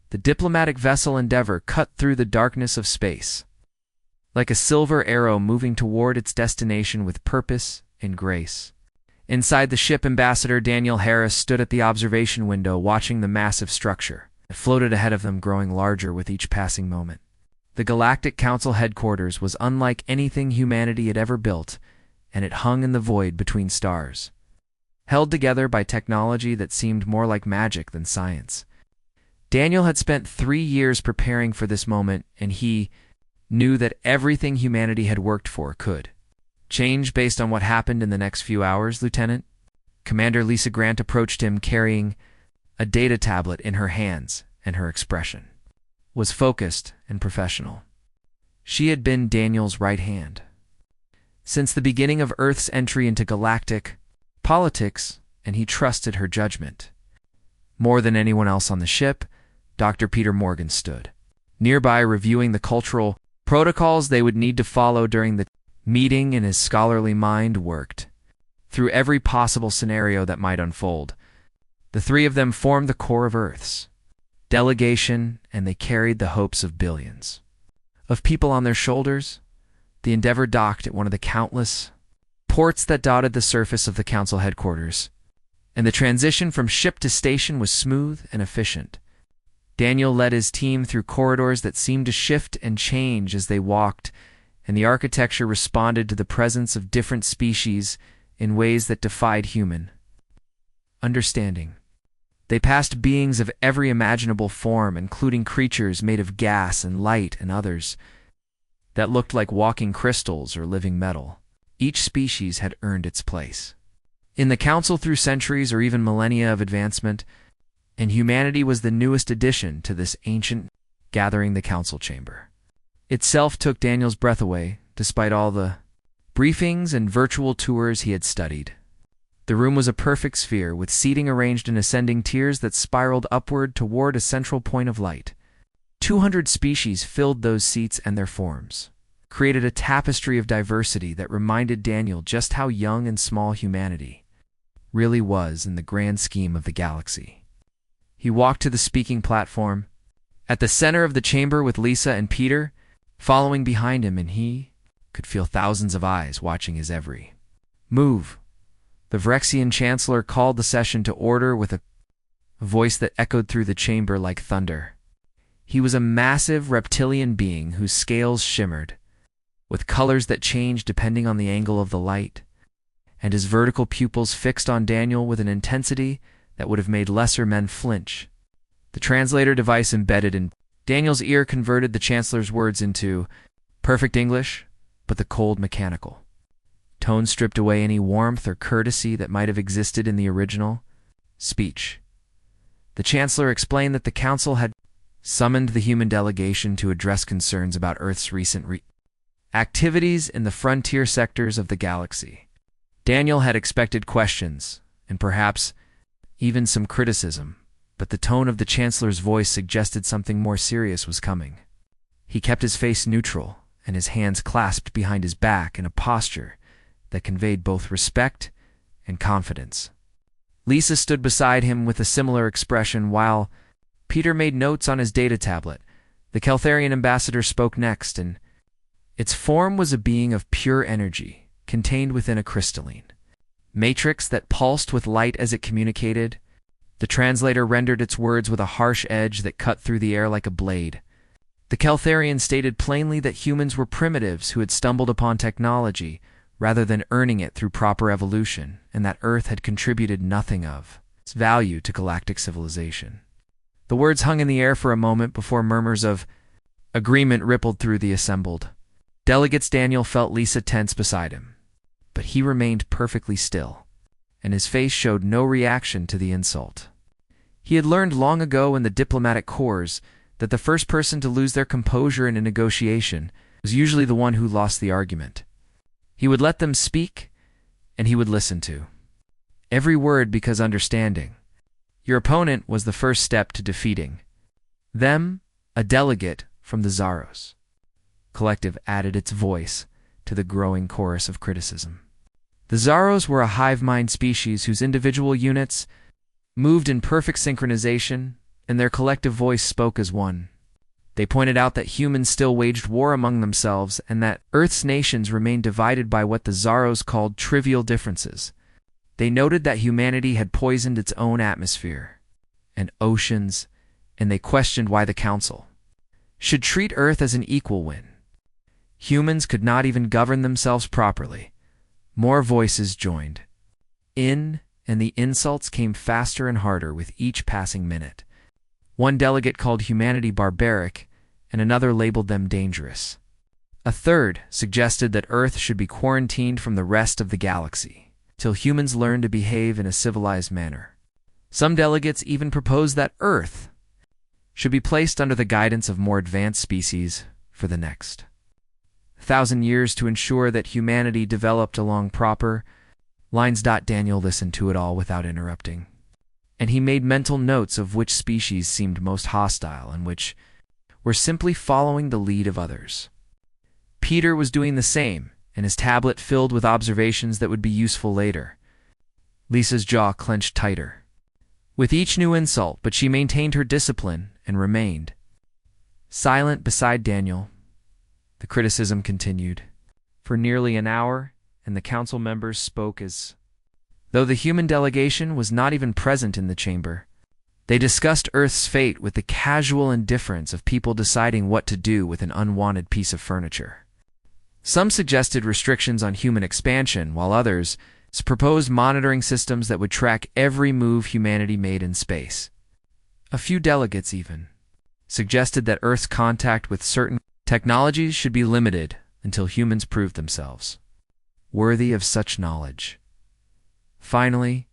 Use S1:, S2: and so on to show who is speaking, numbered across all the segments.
S1: the diplomatic vessel Endeavor cut through the darkness of space, like a silver arrow moving toward its destination with purpose and grace. Inside the ship, Ambassador Daniel Harris stood at the observation window watching the massive structure that floated ahead of them, growing larger with each passing moment. The Galactic Council headquarters was unlike anything humanity had ever built, and it hung in the void between stars, held together by technology that seemed more like magic than science. Daniel had spent 3 years preparing for this moment, and he knew that everything humanity had worked for could change based on what happened in the next few hours. Lieutenant Commander Lisa Grant approached him carrying a data tablet in her hands, and her expression was focused and professional. She had been Daniel's right hand since the beginning of Earth's entry into galactic politics, and he trusted her judgment. More than anyone else on the ship, Dr. Peter Morgan stood nearby, reviewing the cultural protocols they would need to follow during the meeting, and his scholarly mind worked through every possible scenario that might unfold. The three of them formed the core of Earth's delegation, and they carried the hopes of billions of people on their shoulders. The Endeavor docked at one of the countless ports that dotted the surface of the Council headquarters, and the transition from ship to station was smooth and efficient. Daniel led his team through corridors that seemed to shift and change as they walked, and the architecture responded to the presence of different species in ways that defied human understanding. They passed beings of every imaginable form, including creatures made of gas and light, and others that looked like walking crystals or living metal. Each species had earned its place in the Council through centuries or even millennia of advancement, and humanity was the newest addition to this ancient gathering. The Council chamber itself took Daniel's breath away, despite all the briefings and virtual tours he had studied. The room was a perfect sphere, with seating arranged in ascending tiers that spiraled upward toward a central point of light. 200 species filled those seats, and their forms created a tapestry of diversity that reminded Daniel just how young and small humanity really was in the grand scheme of the galaxy. He walked to the speaking platform at the center of the chamber with Lisa and Peter following behind him, and he could feel thousands of eyes watching his every move. The Vrexian Chancellor called the session to order with a voice that echoed through the chamber like thunder. He was a massive reptilian being whose scales shimmered with colors that changed depending on the angle of the light, and his vertical pupils fixed on Daniel with an intensity that would have made lesser men flinch. The translator device embedded in Daniel's ear converted the Chancellor's words into perfect English, but the cold mechanical tone stripped away any warmth or courtesy that might have existed in the original speech. The Chancellor explained that the Council had summoned the human delegation to address concerns about Earth's recent activities in the frontier sectors of the galaxy. Daniel had expected questions, and perhaps even some criticism, but the tone of the Chancellor's voice suggested something more serious was coming. He kept his face neutral and his hands clasped behind his back in a posture that conveyed both respect and confidence. Lisa stood beside him with a similar expression while Peter made notes on his data tablet. The Keltharian ambassador spoke next, and its form was a being of pure energy, contained within a crystalline matrix that pulsed with light as it communicated. The translator rendered its words with a harsh edge that cut through the air like a blade. The Keltharian stated plainly that humans were primitives who had stumbled upon technology rather than earning it through proper evolution, and that Earth had contributed nothing of its value to galactic civilization. The words hung in the air for a moment before murmurs of agreement rippled through the assembled delegates. Daniel felt Lisa tense beside him, but he remained perfectly still, and his face showed no reaction to the insult. He had learned long ago in the diplomatic corps that the first person to lose their composure in a negotiation was usually the one who lost the argument. He would let them speak, and he would listen to every word, because understanding your opponent was the first step to defeating them. A delegate from the Zaros collective added its voice to the growing chorus of criticism. The Zaros were a hive mind species whose individual units moved in perfect synchronization, and their collective voice spoke as one. They pointed out that humans still waged war among themselves and that Earth's nations remained divided by what the Zaros called trivial differences. They noted that humanity had poisoned its own atmosphere and oceans, and they questioned why the Council should treat Earth as an equal when humans could not even govern themselves properly. More voices joined in, and the insults came faster and harder with each passing minute. One delegate called humanity barbaric, and another labeled them dangerous. A third suggested that Earth should be quarantined from the rest of the galaxy till humans learn to behave in a civilized manner. Some delegates even proposed that Earth should be placed under the guidance of more advanced species for the next 1,000 years to ensure that humanity developed along proper lines. Daniel listened to it all without interrupting, and he made mental notes of which species seemed most hostile and which were simply following the lead of others. Peter was doing the same, and his tablet filled with observations that would be useful later. Lisa's jaw clenched tighter with each new insult, but she maintained her discipline and remained silent beside Daniel. The criticism continued for nearly an hour, and the council members spoke as though the human delegation was not even present in the chamber. They discussed Earth's fate with the casual indifference of people deciding what to do with an unwanted piece of furniture. Some suggested restrictions on human expansion, while others proposed monitoring systems that would track every move humanity made in space. A few delegates even suggested that Earth's contact with certain technologies should be limited until humans proved themselves worthy of such knowledge. Finally,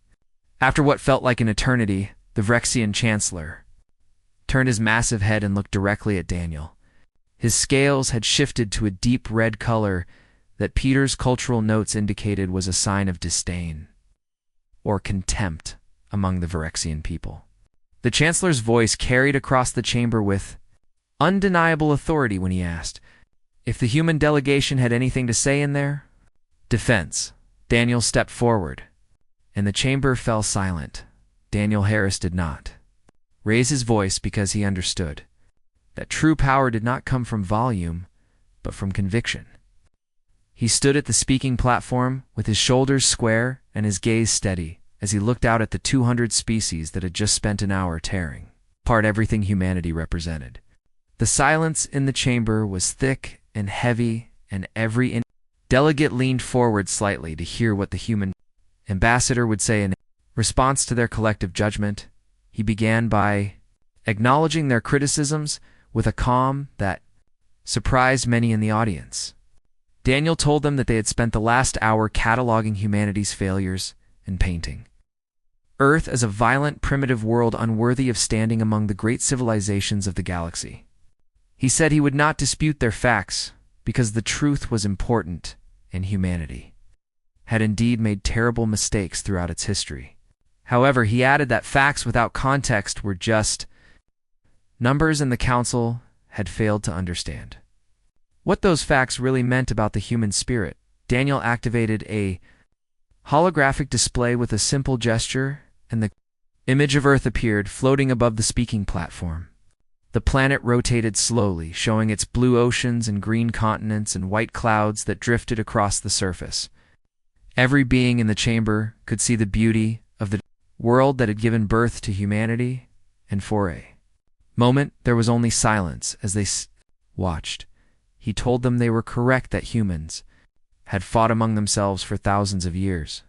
S1: after what felt like an eternity, the Vrexian Chancellor turned his massive head and looked directly at Daniel. His scales had shifted to a deep red color that Peter's cultural notes indicated was a sign of disdain or contempt among the Vrexian people. The Chancellor's voice carried across the chamber with undeniable authority when he asked if the human delegation had anything to say in their defense. Daniel stepped forward, and the chamber fell silent. Daniel Harris did not raise his voice because he understood that true power did not come from volume, but from conviction. He stood at the speaking platform with his shoulders square and his gaze steady as he looked out at the 200 species that had just spent an hour tearing apart everything humanity represented. The silence in the chamber was thick and heavy, and every delegate leaned forward slightly to hear what the human ambassador would say in response to their collective judgment. He began by acknowledging their criticisms with a calm that surprised many in the audience. Daniel told them that they had spent the last hour cataloging humanity's failures and painting Earth as a violent, primitive world unworthy of standing among the great civilizations of the galaxy. He said he would not dispute their facts because the truth was important, and humanity had indeed made terrible mistakes throughout its history. However, he added that facts without context were just numbers, and the council had failed to understand what those facts really meant about the human spirit. Daniel activated a holographic display with a simple gesture, and the image of Earth appeared floating above the speaking platform. The planet rotated slowly, showing its blue oceans and green continents and white clouds that drifted across the surface. Every being in the chamber could see the beauty of the world that had given birth to humanity, and for a moment there was only silence as they watched. He told them they were correct that humans had fought among themselves for thousands of years.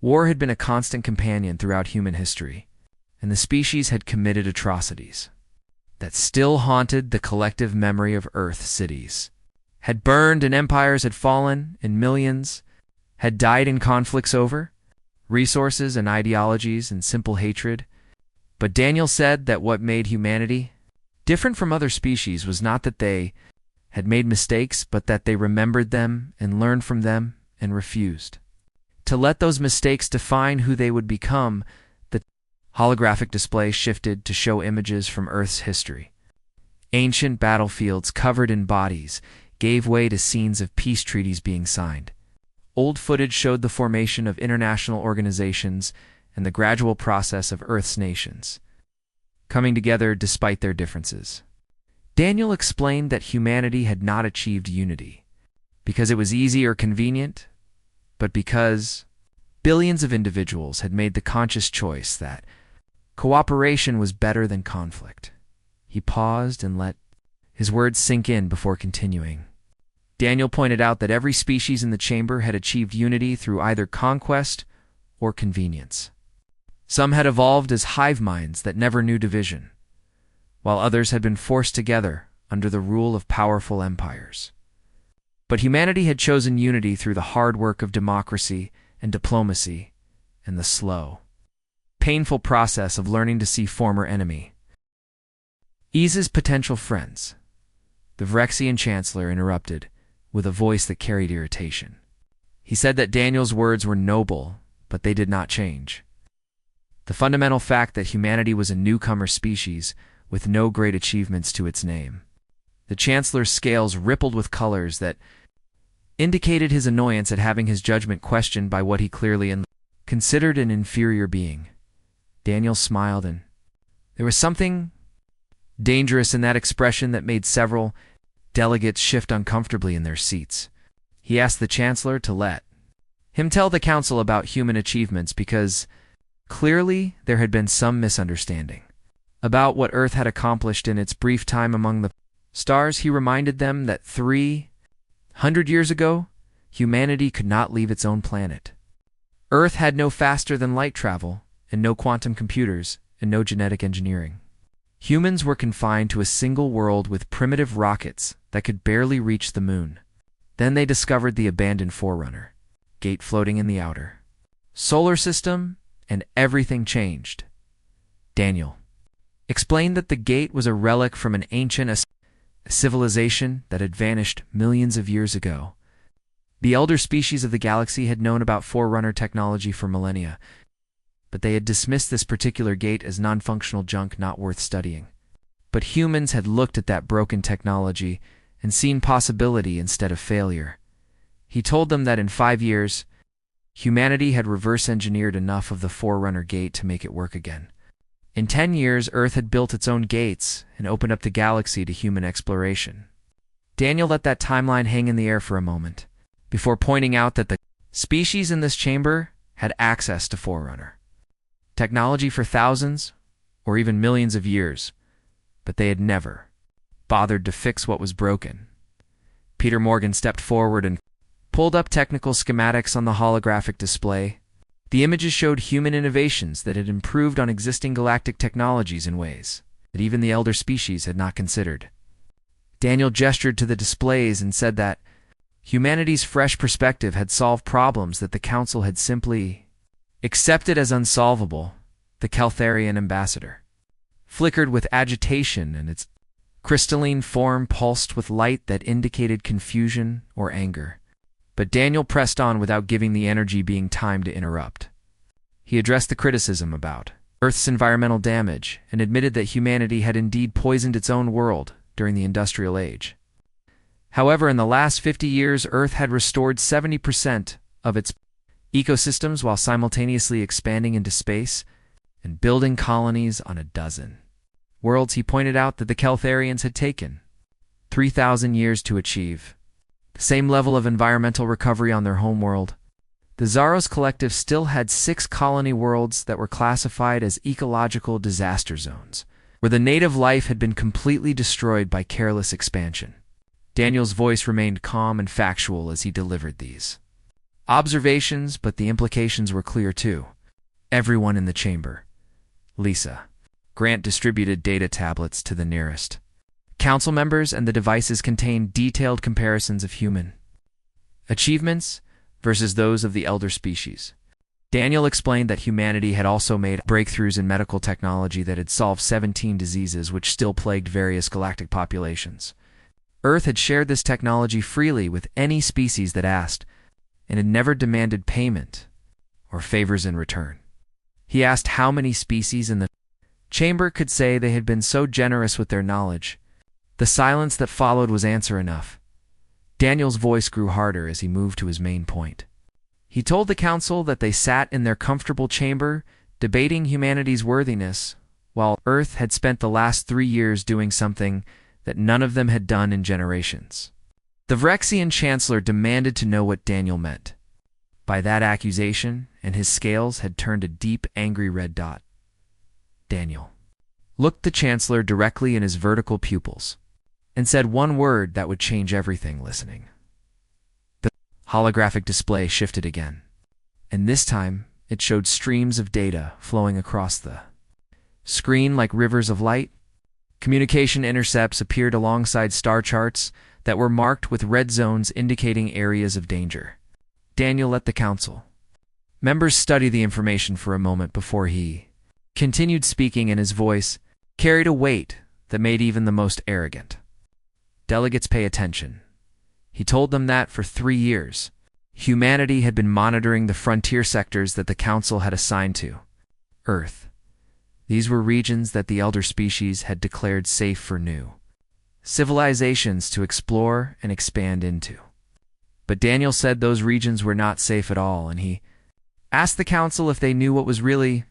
S1: War had been a constant companion throughout human history, and the species had committed atrocities that still haunted the collective memory of Earth. Cities had burned and empires had fallen, and millions had died in conflicts over resources and ideologies and simple hatred. But Daniel said that what made humanity different from other species was not that they had made mistakes, but that they remembered them and learned from them and refused to let those mistakes define who they would become. The holographic display shifted to show images from Earth's history. Ancient battlefields covered in bodies gave way to scenes of peace treaties being signed. Old footage showed the formation of international organizations and the gradual process of Earth's nations. coming together despite their differences. Daniel explained that humanity had not achieved unity because it was easy or convenient, but because billions of individuals had made the conscious choice that cooperation was better than conflict. He paused and let his words sink in before continuing. Daniel pointed out that every species in the chamber had achieved unity through either conquest or convenience. Some had evolved as hive minds that never knew division, while others had been forced together under the rule of powerful empires. But humanity had chosen unity through the hard work of democracy and diplomacy and the slow, painful process of learning to see former enemy eases potential friends. The Vrexian chancellor interrupted with a voice that carried irritation. He said that Daniel's words were noble, but they did not change the fundamental fact that humanity was a newcomer species with no great achievements to its name. The chancellor's scales rippled with colors that indicated his annoyance at having his judgment questioned by what he clearly considered an inferior being. Daniel smiled, and there was something dangerous in that expression that made several delegates shift uncomfortably in their seats. He asked the chancellor to let him tell the council about human achievements because clearly there had been some misunderstanding about what Earth had accomplished in its brief time among the stars. He reminded them that 300 years ago, humanity could not leave its own planet. Earth had no faster-than-light travel, and no quantum computers, and no genetic engineering. Humans were confined to a single world with primitive rockets that could barely reach the moon. Then they discovered the abandoned Forerunner gate floating in the outer solar system, and everything changed. Daniel explained that the gate was a relic from an ancient civilization that had vanished millions of years ago. The elder species of the galaxy had known about Forerunner technology for millennia, but they had dismissed this particular gate as non-functional junk not worth studying. But humans had looked at that broken technology and seen possibility instead of failure. He told them that in 5 years, humanity had reverse-engineered enough of the Forerunner gate to make it work again. In 10 years, Earth had built its own gates and opened up the galaxy to human exploration. Daniel let that timeline hang in the air for a moment, before pointing out that the species in this chamber had access to Forerunner technology for thousands or even millions of years, but they had never bothered to fix what was broken. Peter Morgan stepped forward and pulled up technical schematics on the holographic display. The images showed human innovations that had improved on existing galactic technologies in ways that even the elder species had not considered. Daniel gestured to the displays and said that humanity's fresh perspective had solved problems that the Council had simply accepted as unsolvable. The Caltharian ambassador flickered with agitation, and its crystalline form pulsed with light that indicated confusion or anger. But Daniel pressed on without giving the energy being time to interrupt. He addressed the criticism about Earth's environmental damage and admitted that humanity had indeed poisoned its own world during the Industrial Age. However, in the last 50 years, Earth had restored 70% of its ecosystems while simultaneously expanding into space and building colonies on a dozen worlds. He pointed out that the Caltharians had taken 3,000 years to achieve the same level of environmental recovery on their homeworld. The Zaros Collective still had 6 colony worlds that were classified as ecological disaster zones, where the native life had been completely destroyed by careless expansion. Daniel's voice remained calm and factual as he delivered these observations, but the implications were clear too. Everyone in the chamber, Lisa, Grant distributed data tablets to the nearest council members, and the devices contained detailed comparisons of human achievements versus those of the elder species. Daniel explained that humanity had also made breakthroughs in medical technology that had solved 17 diseases which still plagued various galactic populations. Earth had shared this technology freely with any species that asked, and had never demanded payment or favors in return. He asked how many species in the chamber could say they had been so generous with their knowledge. The silence that followed was answer enough. Daniel's voice grew harder as he moved to his main point. He told the council that they sat in their comfortable chamber, debating humanity's worthiness while Earth had spent the last 3 years doing something that none of them had done in generations. The Vrexian Chancellor demanded to know what Daniel meant by that accusation, and his scales had turned a deep, angry red dot. Daniel looked the Chancellor directly in his vertical pupils and said one word that would change everything. Listening. The holographic display shifted again, and this time it showed streams of data flowing across the screen like rivers of light. Communication intercepts appeared alongside star charts that were marked with red zones indicating areas of danger. Daniel let the council members study the information for a moment before he continued speaking, and his voice carried a weight that made even the most arrogant delegates pay attention. He told them that for 3 years, humanity had been monitoring the frontier sectors that the council had assigned to Earth. These were regions that the elder species had declared safe for new civilizations to explore and expand into. But Daniel said those regions were not safe at all, and he asked the council if they knew what was really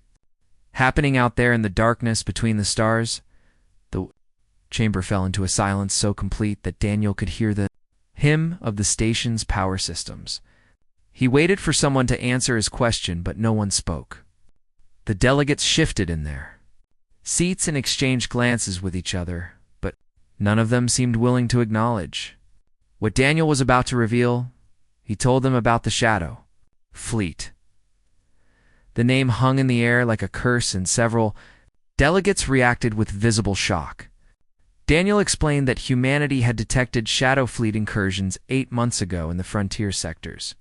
S1: happening out there in the darkness between the stars. The chamber fell into a silence so complete that Daniel could hear the hymn of the station's power systems. He waited for someone to answer his question, but no one spoke. The delegates shifted in their seats and exchanged glances with each other, but none of them seemed willing to acknowledge what Daniel was about to reveal. He told them about the Shadow Fleet. The name hung in the air like a curse, and several delegates reacted with visible shock. Daniel explained that humanity had detected Shadow Fleet incursions 8 months ago in the frontier sectors.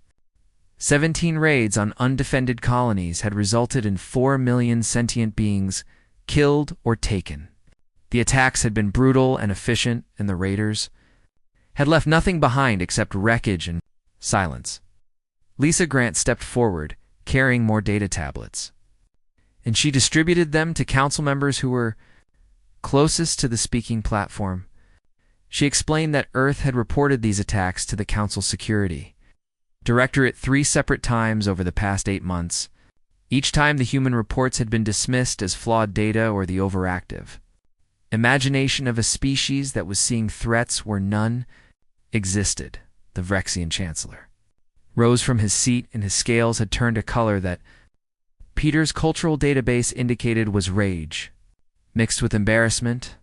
S1: 17 raids on undefended colonies had resulted in 4 million sentient beings killed or taken. The attacks had been brutal and efficient, and the raiders had left nothing behind except wreckage and silence. Lisa Grant stepped forward, carrying more data tablets, and she distributed them to council members who were closest to the speaking platform. She explained that Earth had reported these attacks to the Council Security Directorate 3 separate times over the past 8 months. Each time the human reports had been dismissed as flawed data or the overactive imagination of a species that was seeing threats where none existed. The Vrexian Chancellor rose from his seat, and his scales had turned a color that Peter's cultural database indicated was rage, mixed with embarrassment.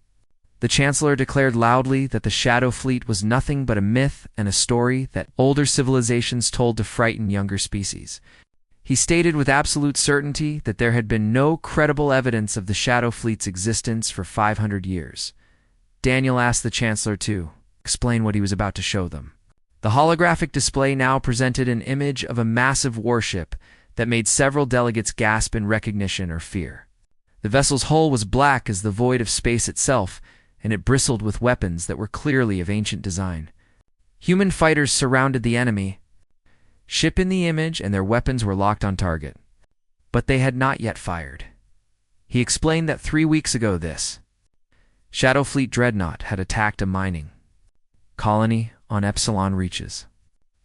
S1: The Chancellor declared loudly that the Shadow Fleet was nothing but a myth and a story that older civilizations told to frighten younger species. He stated with absolute certainty that there had been no credible evidence of the Shadow Fleet's existence for 500 years. Daniel asked the Chancellor to explain what he was about to show them. The holographic display now presented an image of a massive warship that made several delegates gasp in recognition or fear. The vessel's hull was black as the void of space itself, and it bristled with weapons that were clearly of ancient design. Human fighters surrounded the enemy ship in the image, and their weapons were locked on target. But they had not yet fired. He explained that 3 weeks ago this Shadow Fleet dreadnought had attacked a mining colony on Epsilon Reaches.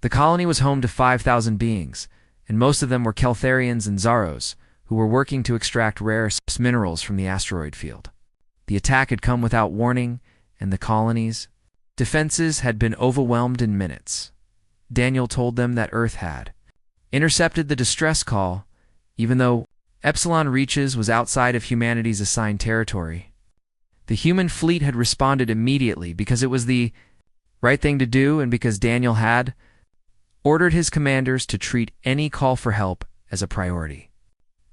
S1: The colony was home to 5,000 beings, and most of them were Keltharians and Zaros, who were working to extract rare minerals from the asteroid field. The attack had come without warning, and the colony's defenses had been overwhelmed in minutes. Daniel told them that Earth had intercepted the distress call, even though Epsilon Reaches was outside of humanity's assigned territory. The human fleet had responded immediately because it was the right thing to do, and because Daniel had ordered his commanders to treat any call for help as a priority.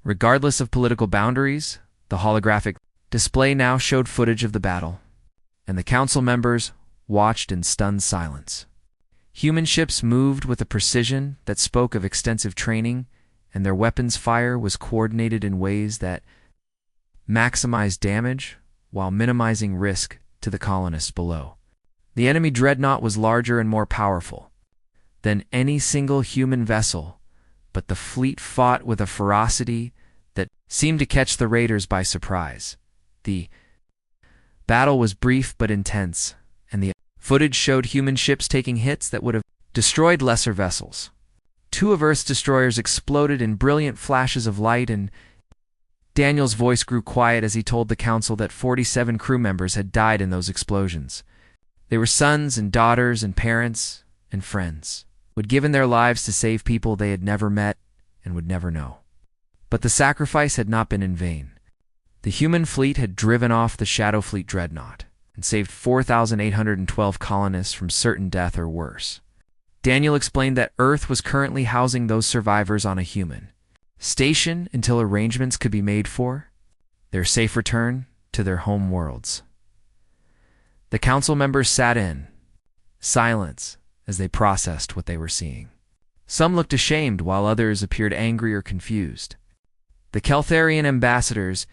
S1: Regardless of political boundaries, the holographic display now showed footage of the battle, and the council members watched in stunned silence. Human ships moved with a precision that spoke of extensive training, and their weapons fire was coordinated in ways that maximized damage while minimizing risk to the colonists below. The enemy dreadnought was larger and more powerful than any single human vessel, but the fleet fought with a ferocity that seemed to catch the raiders by surprise. The battle was brief but intense, and the footage showed human ships taking hits that would have destroyed lesser vessels. 2 of Earth's destroyers exploded in brilliant flashes of light, and Daniel's voice grew quiet as he told the council that 47 crew members had died in those explosions. They were sons and daughters and parents and friends, who had given their lives to save people they had never met and would never know. But the sacrifice had not been in vain. The human fleet had driven off the Shadow Fleet dreadnought and saved 4,812 colonists from certain death or worse. Daniel explained that Earth was currently housing those survivors on a human station until arrangements could be made for their safe return to their home worlds. The council members sat in silence as they processed what they were seeing. Some looked ashamed while others appeared angry or confused. The Keltharian ambassadors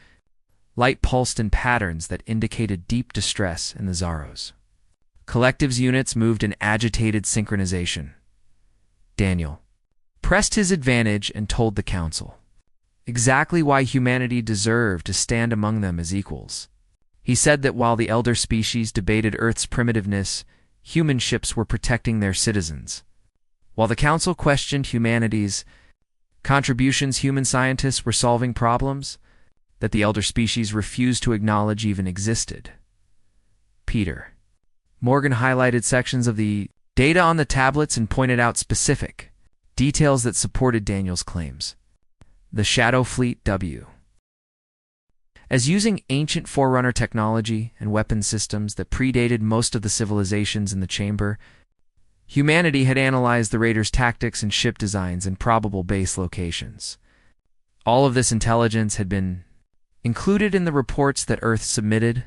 S1: light pulsed in patterns that indicated deep distress in the Zaros. Collectives units moved in agitated synchronization. Daniel pressed his advantage and told the council exactly why humanity deserved to stand among them as equals. He said that while the elder species debated Earth's primitiveness, human ships were protecting their citizens. While the council questioned humanity's contributions, human scientists were solving problems that the elder species refused to acknowledge even existed. Peter Morgan highlighted sections of the data on the tablets and pointed out specific details that supported Daniel's claims. The Shadow Fleet W. As using ancient Forerunner technology and weapon systems that predated most of the civilizations in the chamber, humanity had analyzed the raiders' tactics and ship designs and probable base locations. All of this intelligence had been included in the reports that Earth submitted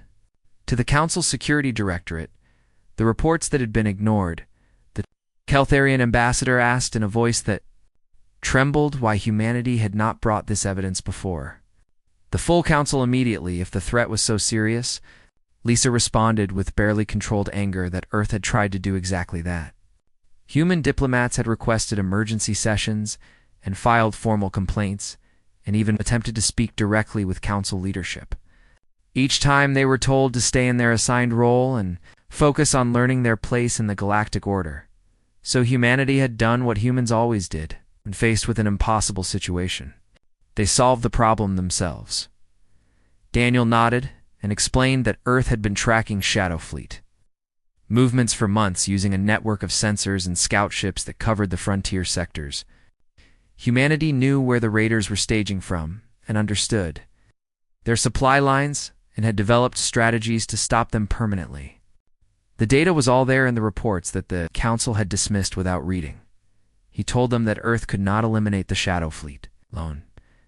S1: to the Council Security Directorate. The reports that had been ignored, the Keltharian ambassador asked in a voice that trembled why humanity had not brought this evidence before. The full council immediately, if the threat was so serious. Lisa responded with barely controlled anger that Earth had tried to do exactly that. Human diplomats had requested emergency sessions and filed formal complaints, and even attempted to speak directly with council leadership. Each time they were told to stay in their assigned role and focus on learning their place in the galactic order. So humanity had done what humans always did when faced with an impossible situation. They solved the problem themselves. Daniel nodded and explained that Earth had been tracking Shadow Fleet movements for months using a network of sensors and scout ships that covered the frontier sectors. Humanity knew where the raiders were staging from and understood their supply lines and had developed strategies to stop them permanently. The data was all there in the reports that the council had dismissed without reading. He told them that Earth could not eliminate the Shadow Fleet alone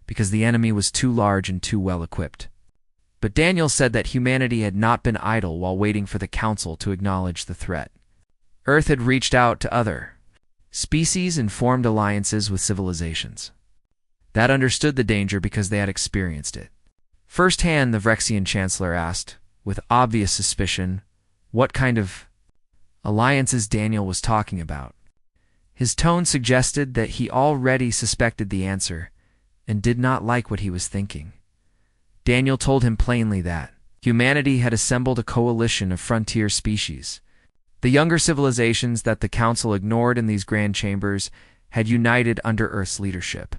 S1: because the enemy was too large and too well equipped. But Daniel said that humanity had not been idle while waiting for the council to acknowledge the threat. Earth had reached out to other species and formed alliances with civilizations that understood the danger because they had experienced it. Firsthand, the Vrexian chancellor asked, with obvious suspicion, what kind of alliances Daniel was talking about. His tone suggested that he already suspected the answer and did not like what he was thinking. Daniel told him plainly that humanity had assembled a coalition of frontier species. The younger civilizations that the council ignored in these grand chambers had united under Earth's leadership.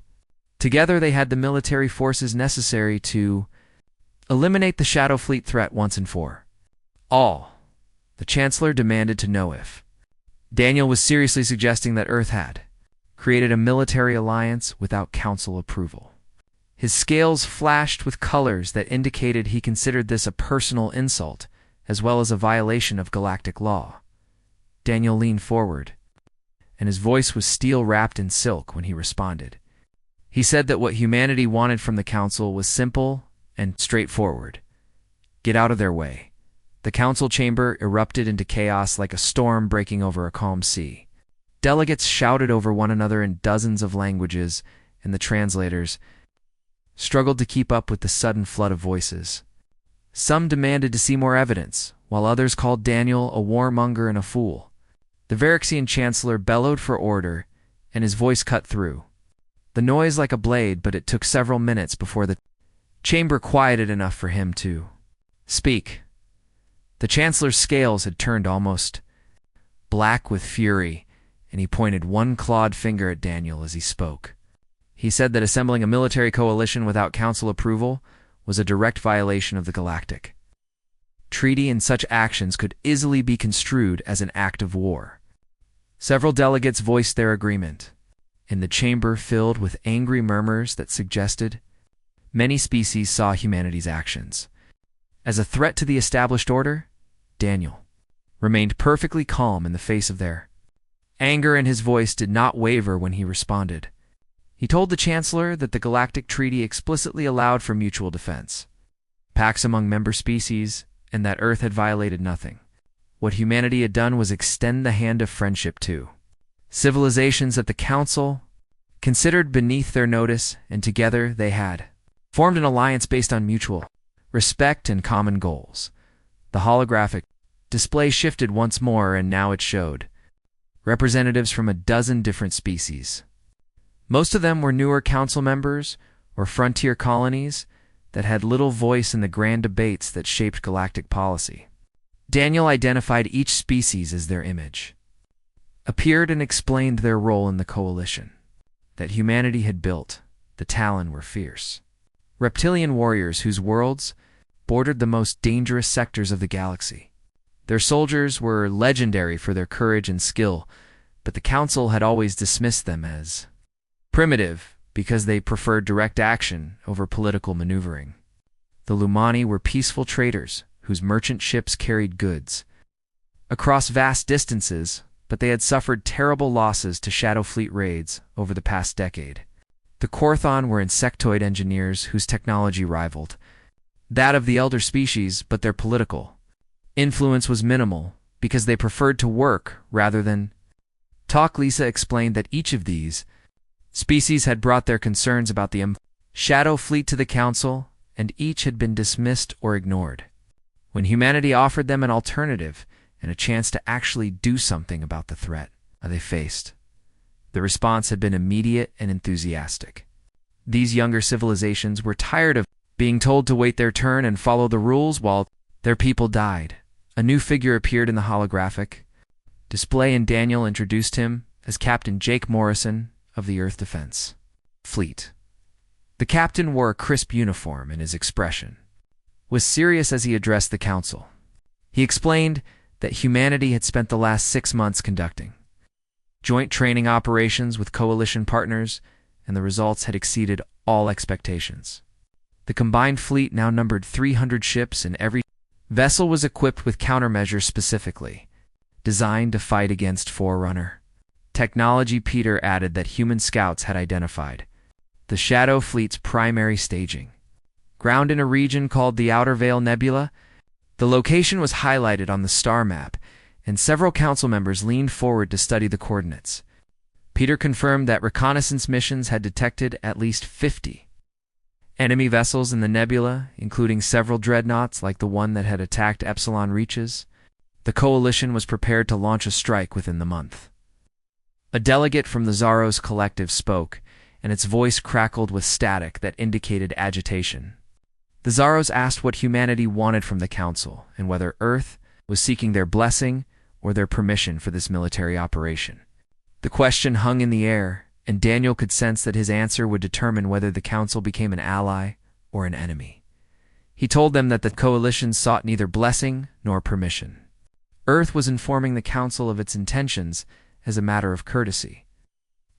S1: Together they had the military forces necessary to eliminate the Shadow Fleet threat once and for all. The Chancellor demanded to know if Daniel was seriously suggesting that Earth had created a military alliance without council approval. His scales flashed with colors that indicated he considered this a personal insult as well as a violation of galactic law. Daniel leaned forward, and his voice was steel wrapped in silk when he responded. He said that what humanity wanted from the council was simple and straightforward. Get out of their way. The council chamber erupted into chaos like a storm breaking over a calm sea. Delegates shouted over one another in dozens of languages, and the translators struggled to keep up with the sudden flood of voices. Some demanded to see more evidence, while others called Daniel a warmonger and a fool. The Verexian chancellor bellowed for order, and his voice cut through the noise like a blade, but it took several minutes before the chamber quieted enough for him to speak. The chancellor's scales had turned almost black with fury, and he pointed one clawed finger at Daniel as he spoke. He said that assembling a military coalition without council approval was a direct violation of the Galactic Treaty, and such actions could easily be construed as an act of war. Several delegates voiced their agreement, and the chamber filled with angry murmurs that suggested many species saw humanity's actions as a threat to the established order. Daniel remained perfectly calm in the face of their anger, and his voice did not waver when he responded. He told the Chancellor that the Galactic Treaty explicitly allowed for mutual defense, pacts among member species, and that Earth had violated nothing. What humanity had done was extend the hand of friendship to civilizations that the Council considered beneath their notice, and together they had formed an alliance based on mutual respect and common goals. The holographic display shifted once more, and now it showed representatives from a dozen different species. Most of them were newer council members or frontier colonies that had little voice in the grand debates that shaped galactic policy. Daniel identified each species as their image, appeared and explained their role in the coalition that humanity had built. The Talon were fierce reptilian warriors whose worlds bordered the most dangerous sectors of the galaxy. Their soldiers were legendary for their courage and skill, but the Council had always dismissed them as primitive because they preferred direct action over political maneuvering. The Lumani were peaceful traders whose merchant ships carried goods across vast distances, but they had suffered terrible losses to Shadow Fleet raids over the past decade. The Korthon were insectoid engineers whose technology rivaled that of the elder species, but their political influence was minimal because they preferred to work rather than talk. Lisa explained that each of these species had brought their concerns about the Shadow Fleet to the Council, and each had been dismissed or ignored. When humanity offered them an alternative and a chance to actually do something about the threat they faced, the response had been immediate and enthusiastic. These younger civilizations were tired of being told to wait their turn and follow the rules while their people died. A new figure appeared in the holographic display, and Daniel introduced him as Captain Jake Morrison of the Earth Defense Fleet. The captain wore a crisp uniform, and his expression was serious as he addressed the Council. He explained that humanity had spent the last 6 months conducting joint training operations with coalition partners, and the results had exceeded all expectations. The combined fleet now numbered 300 ships, and every vessel was equipped with countermeasures specifically designed to fight against Forerunner technology. Peter added that human scouts had identified the Shadow Fleet's primary staging ground in a region called the Outer Veil Nebula. The location was highlighted on the star map, and several council members leaned forward to study the coordinates. Peter confirmed that reconnaissance missions had detected at least 50 enemy vessels in the nebula, including several dreadnoughts like the one that had attacked Epsilon Reaches. The coalition was prepared to launch a strike within the month. A delegate from the Zaros Collective spoke, and its voice crackled with static that indicated agitation. The Zaros asked what humanity wanted from the Council, and whether Earth was seeking their blessing or their permission for this military operation. The question hung in the air, and Daniel could sense that his answer would determine whether the Council became an ally or an enemy. He told them that the coalition sought neither blessing nor permission. Earth was informing the Council of its intentions as a matter of courtesy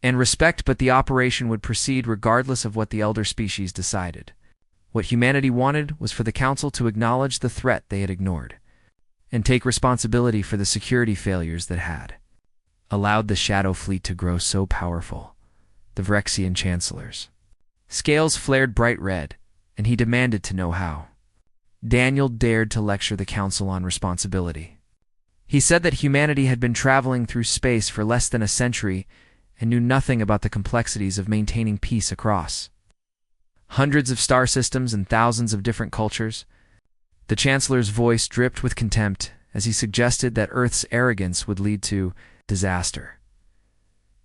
S1: and respect, but the operation would proceed regardless of what the elder species decided. What humanity wanted was for the Council to acknowledge the threat they had ignored and take responsibility for the security failures that had allowed the Shadow Fleet to grow so powerful. The Vrexian Chancellor's scales flared bright red, and he demanded to know how. Daniel dared to lecture the Council on responsibility. He said that humanity had been traveling through space for less than a century and knew nothing about the complexities of maintaining peace across hundreds of star systems and thousands of different cultures. The Chancellor's voice dripped with contempt as he suggested that Earth's arrogance would lead to disaster.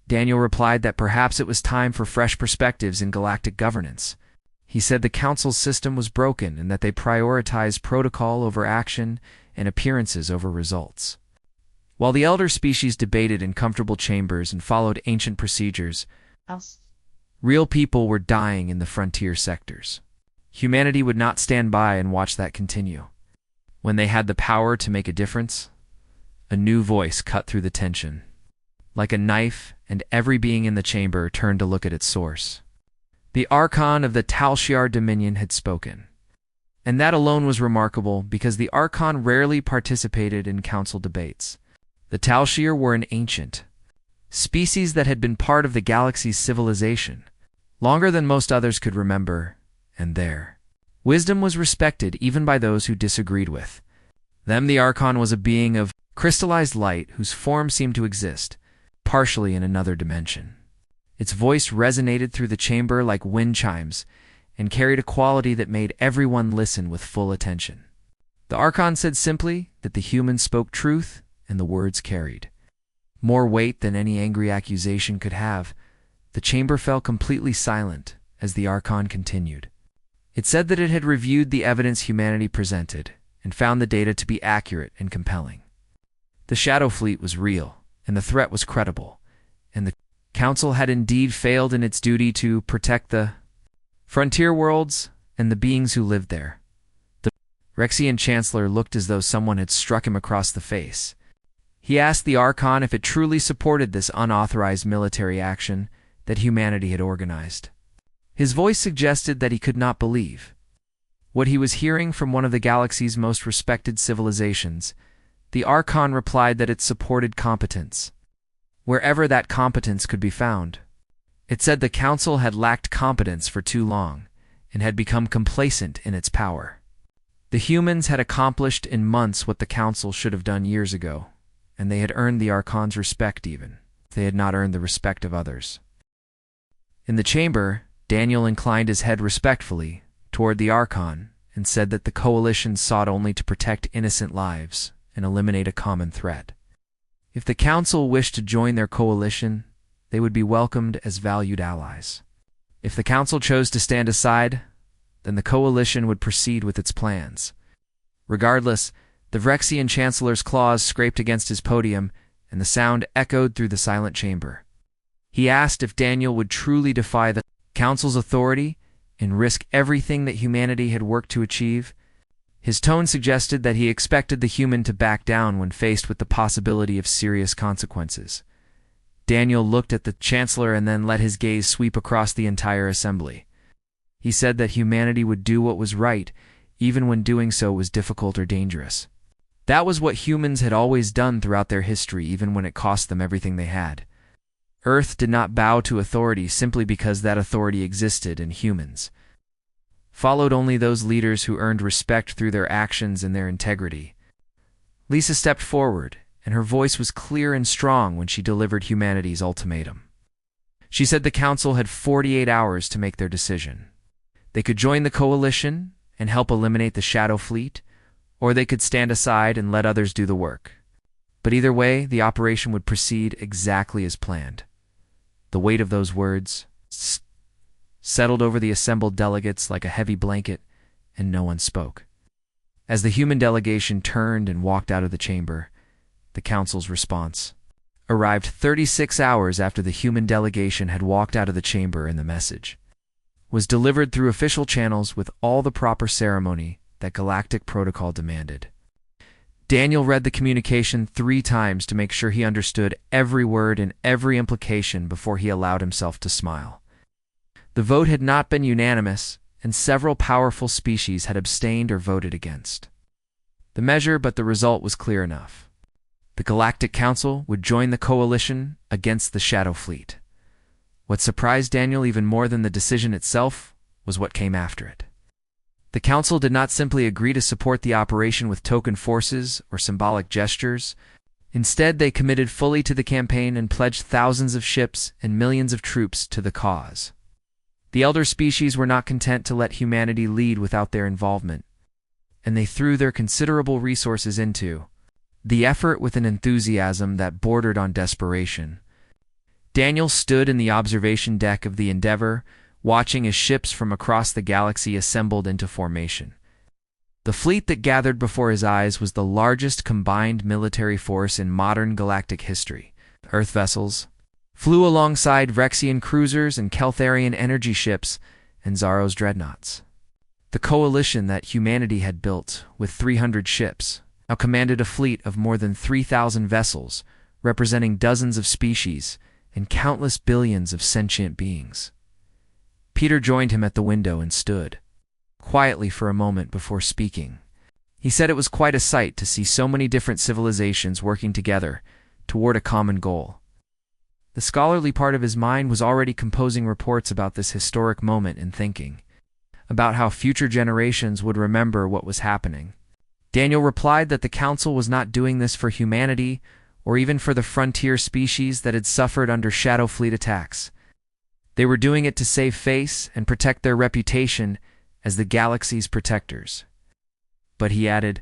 S1: Daniel replied that perhaps it was time for fresh perspectives in galactic governance. He said the Council's system was broken and that they prioritized protocol over action and appearances over results. While the elder species debated in comfortable chambers and followed ancient procedures, Real people were dying in the frontier sectors. Humanity would not stand by and watch that continue. When they had the power to make a difference, a new voice cut through the tension. Like a knife, and every being in the chamber turned to look at its source. The Archon of the Tal Shiar Dominion had spoken. And that alone was remarkable because the Archon rarely participated in council debates. The Tal Shiar were an ancient species that had been part of the galaxy's civilization, longer than most others could remember, and their wisdom was respected even by those who disagreed with them. The Archon was a being of crystallized light whose form seemed to exist, partially in another dimension. Its voice resonated through the chamber like wind chimes and carried a quality that made everyone listen with full attention. The Archon said simply that the humans spoke truth and the words carried more weight than any angry accusation could have. The chamber fell completely silent as the Archon continued. It said that it had reviewed the evidence humanity presented and found the data to be accurate and compelling. The Shadow Fleet was real, and the threat was credible, and the Council had indeed failed in its duty to protect the frontier worlds and the beings who lived there. The Rexian Chancellor looked as though someone had struck him across the face. He asked the Archon if it truly supported this unauthorized military action that humanity had organized. His voice suggested that he could not believe what he was hearing from one of the galaxy's most respected civilizations. The Archon replied that it supported competence, wherever that competence could be found. It said the Council had lacked competence for too long and had become complacent in its power. The humans had accomplished in months what the Council should have done years ago, and they had earned the Archon's respect even if they had not earned the respect of others. In the chamber, Daniel inclined his head respectfully toward the Archon and said that the Coalition sought only to protect innocent lives and eliminate a common threat. If the Council wished to join their coalition, they would be welcomed as valued allies. If the Council chose to stand aside, then the Coalition would proceed with its plans. Regardless, the Vrexian Chancellor's claws scraped against his podium, and the sound echoed through the silent chamber. He asked if Daniel would truly defy the Council's authority and risk everything that humanity had worked to achieve. His tone suggested that he expected the human to back down when faced with the possibility of serious consequences. Daniel looked at the Chancellor and then let his gaze sweep across the entire assembly. He said that humanity would do what was right, even when doing so was difficult or dangerous. That was what humans had always done throughout their history, even when it cost them everything they had. Earth did not bow to authority simply because that authority existed, and humans followed only those leaders who earned respect through their actions and their integrity. Lisa stepped forward, and her voice was clear and strong when she delivered humanity's ultimatum. She said the Council had 48 hours to make their decision. They could join the Coalition and help eliminate the Shadow Fleet, or they could stand aside and let others do the work. But either way, the operation would proceed exactly as planned. The weight of those words settled over the assembled delegates like a heavy blanket, and no one spoke. As the human delegation turned and walked out of the chamber, the Council's response arrived 36 hours after the human delegation had walked out of the chamber, and the message was delivered through official channels with all the proper ceremony that Galactic Protocol demanded. Daniel read the communication 3 times to make sure he understood every word and every implication before he allowed himself to smile. The vote had not been unanimous, and several powerful species had abstained or voted against the measure, but the result was clear enough. The Galactic Council would join the Coalition against the Shadow Fleet. What surprised Daniel even more than the decision itself was what came after it. The Council did not simply agree to support the operation with token forces or symbolic gestures. Instead, they committed fully to the campaign and pledged thousands of ships and millions of troops to the cause. The elder species were not content to let humanity lead without their involvement, and they threw their considerable resources into the effort with an enthusiasm that bordered on desperation. Daniel stood in the observation deck of the Endeavor, watching as ships from across the galaxy assembled into formation. The fleet that gathered before his eyes was the largest combined military force in modern galactic history. Earth vessels, flew alongside Rexian cruisers and Keltharian energy ships and Zaro's dreadnoughts. The coalition that humanity had built, with 300 ships, now commanded a fleet of more than 3,000 vessels, representing dozens of species and countless billions of sentient beings. Peter joined him at the window and stood quietly for a moment before speaking. He said it was quite a sight to see so many different civilizations working together toward a common goal. The scholarly part of his mind was already composing reports about this historic moment and thinking about how future generations would remember what was happening. Daniel replied that the Council was not doing this for humanity or even for the frontier species that had suffered under Shadow Fleet attacks. They were doing it to save face and protect their reputation as the galaxy's protectors. But he added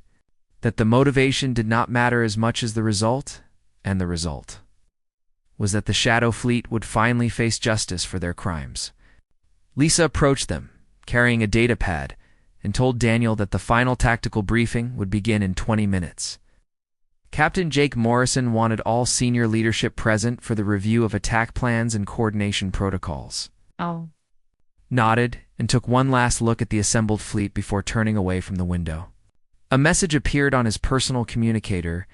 S1: that the motivation did not matter as much as the result, and the result was that the Shadow Fleet would finally face justice for their crimes. Lisa approached them, carrying a data pad, and told Daniel that the final tactical briefing would begin in 20 minutes. Captain Jake Morrison wanted all senior leadership present for the review of attack plans and coordination protocols. Nodded and took one last look at the assembled fleet before turning away from the window. A message appeared on his personal communicator,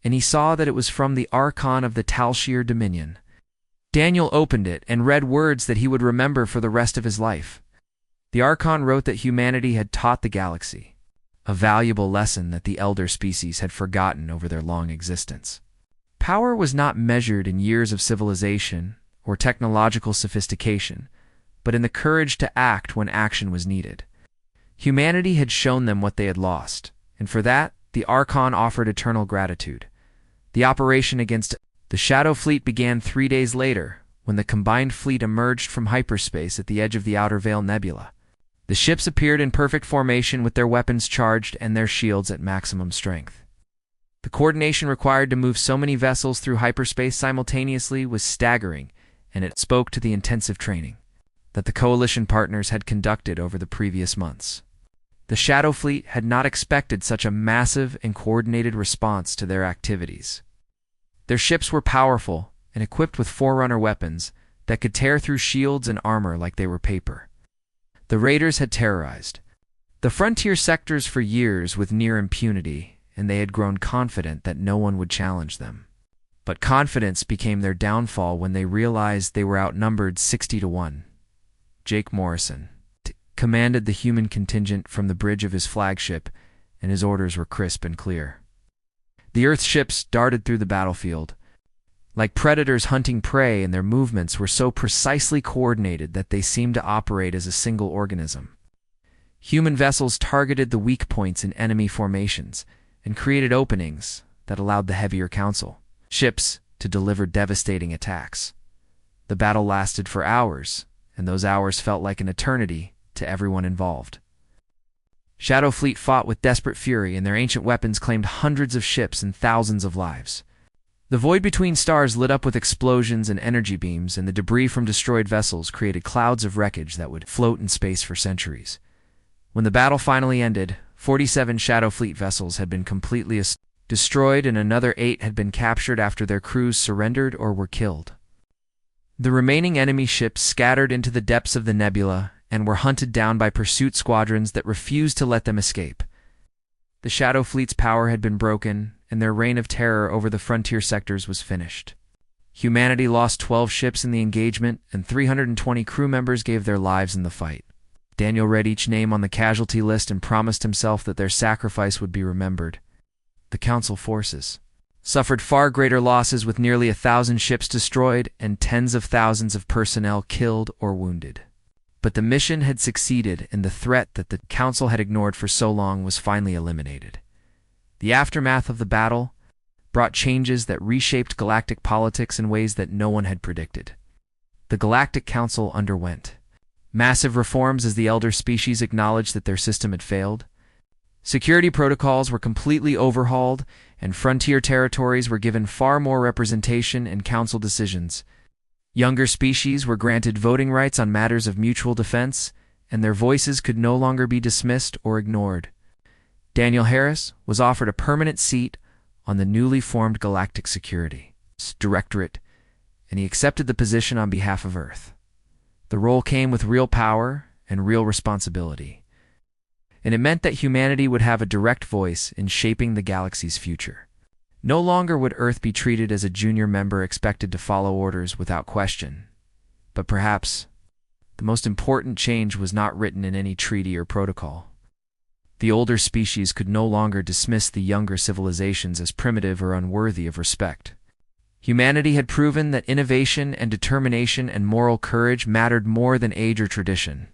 S1: and he saw that it was from the Archon of the Talshir Dominion. Daniel opened it and read words that he would remember for the rest of his life. The Archon wrote that humanity had taught the galaxy a valuable lesson that the elder species had forgotten over their long existence. Power was not measured in years of civilization or technological sophistication, but in the courage to act when action was needed. Humanity had shown them what they had lost, and for that, the Archon offered eternal gratitude. The operation against the Shadow Fleet began 3 days later, when the combined fleet emerged from hyperspace at the edge of the Outer Veil Nebula. The ships appeared in perfect formation with their weapons charged and their shields at maximum strength. The coordination required to move so many vessels through hyperspace simultaneously was staggering, and it spoke to the intensive training that the coalition partners had conducted over the previous months. The Shadow Fleet had not expected such a massive and coordinated response to their activities. Their ships were powerful and equipped with Forerunner weapons that could tear through shields and armor like they were paper. The raiders had terrorized the frontier sectors for years with near impunity, and they had grown confident that no one would challenge them. But confidence became their downfall when they realized they were outnumbered 60-1. Jake Morrison commanded the human contingent from the bridge of his flagship, and his orders were crisp and clear. The Earth ships darted through the battlefield like predators hunting prey, and their movements were so precisely coordinated that they seemed to operate as a single organism. Human vessels targeted the weak points in enemy formations and created openings that allowed the heavier Council ships to deliver devastating attacks. The battle lasted for hours, and those hours felt like an eternity to everyone involved. Shadow Fleet fought with desperate fury, and their ancient weapons claimed hundreds of ships and thousands of lives. The void between stars lit up with explosions and energy beams, and the debris from destroyed vessels created clouds of wreckage that would float in space for centuries. When the battle finally ended, 47 Shadow Fleet vessels had been completely destroyed, and another 8 had been captured after their crews surrendered or were killed. The remaining enemy ships scattered into the depths of the nebula and were hunted down by pursuit squadrons that refused to let them escape. The Shadow Fleet's power had been broken, and their reign of terror over the frontier sectors was finished. Humanity lost 12 ships in the engagement, and 320 crew members gave their lives in the fight. Daniel read each name on the casualty list and promised himself that their sacrifice would be remembered. The Council forces suffered far greater losses, with nearly 1,000 ships destroyed and tens of thousands of personnel killed or wounded. But the mission had succeeded, and the threat that the Council had ignored for so long was finally eliminated. The aftermath of the battle brought changes that reshaped galactic politics in ways that no one had predicted. The Galactic Council underwent massive reforms as the elder species acknowledged that their system had failed. Security protocols were completely overhauled, and frontier territories were given far more representation in council decisions. Younger species were granted voting rights on matters of mutual defense, and their voices could no longer be dismissed or ignored. Daniel Harris was offered a permanent seat on the newly formed Galactic Security Directorate, and he accepted the position on behalf of Earth. The role came with real power and real responsibility, and it meant that humanity would have a direct voice in shaping the galaxy's future. No longer would Earth be treated as a junior member expected to follow orders without question, but perhaps the most important change was not written in any treaty or protocol. The older species could no longer dismiss the younger civilizations as primitive or unworthy of respect. Humanity had proven that innovation and determination and moral courage mattered more than age or tradition.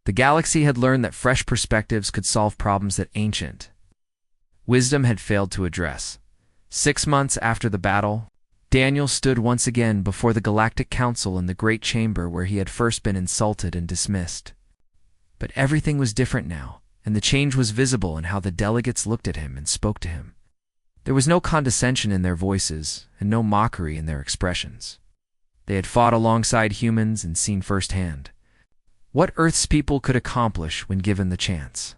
S1: The galaxy had learned that fresh perspectives could solve problems that ancient wisdom had failed to address. 6 months after the battle, Daniel stood once again before the Galactic Council in the great chamber where he had first been insulted and dismissed. But everything was different now, and the change was visible in how the delegates looked at him and spoke to him. There was no condescension in their voices and no mockery in their expressions. They had fought alongside humans and seen firsthand what Earth's people could accomplish when given the chance.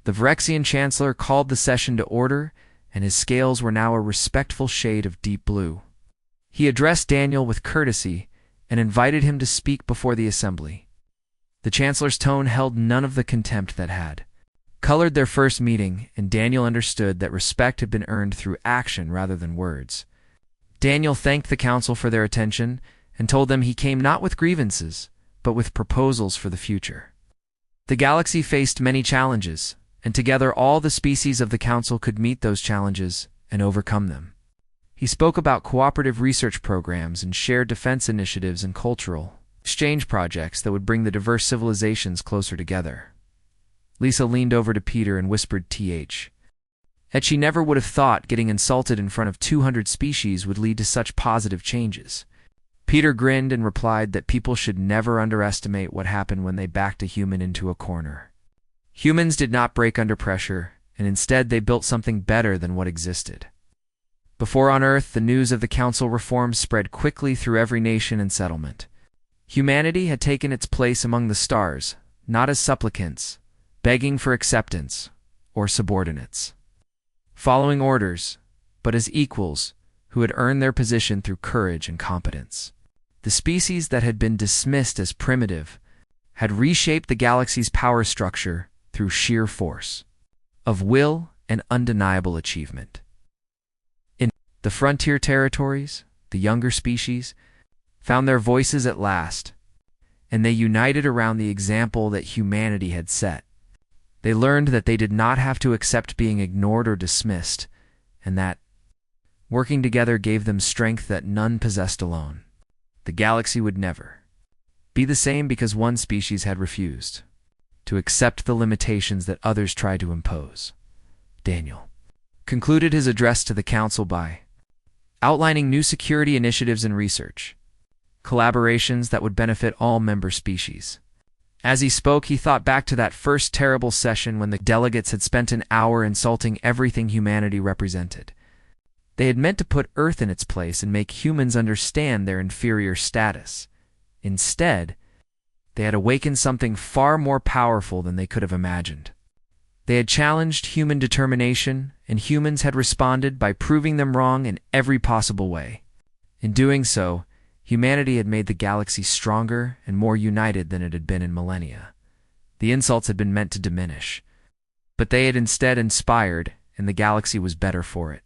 S1: The Vrexian Chancellor called the session to order, and his scales were now a respectful shade of deep blue. He addressed Daniel with courtesy and invited him to speak before the assembly. The Chancellor's tone held none of the contempt that had colored their first meeting, and Daniel understood that respect had been earned through action rather than words. Daniel thanked the council for their attention and told them he came not with grievances, but with proposals for the future. The galaxy faced many challenges, and together all the species of the council could meet those challenges and overcome them. He spoke about cooperative research programs and shared defense initiatives and cultural exchange projects that would bring the diverse civilizations closer together. Lisa leaned over to Peter and whispered that she never would have thought getting insulted in front of 200 species would lead to such positive changes. Peter grinned and replied that people should never underestimate what happened when they backed a human into a corner. Humans did not break under pressure, and instead they built something better than what existed. Before on Earth, the news of the council reforms spread quickly through every nation and settlement. Humanity had taken its place among the stars, not as supplicants, begging for acceptance, or subordinates, following orders, but as equals who had earned their position through courage and competence. The species that had been dismissed as primitive had reshaped the galaxy's power structure through sheer force of will and undeniable achievement. In the frontier territories, the younger species found their voices at last, and they united around the example that humanity had set. They learned that they did not have to accept being ignored or dismissed, and that working together gave them strength that none possessed alone. The galaxy would never be the same because one species had refused to accept the limitations that others tried to impose. Daniel concluded his address to the council by outlining new security initiatives and research collaborations that would benefit all member species. As he spoke, he thought back to that first terrible session when the delegates had spent an hour insulting everything humanity represented. They had meant to put Earth in its place and make humans understand their inferior status. Instead, they had awakened something far more powerful than they could have imagined. They had challenged human determination, and humans had responded by proving them wrong in every possible way. In doing so, humanity had made the galaxy stronger and more united than it had been in millennia. The insults had been meant to diminish, but they had instead inspired, and the galaxy was better for it.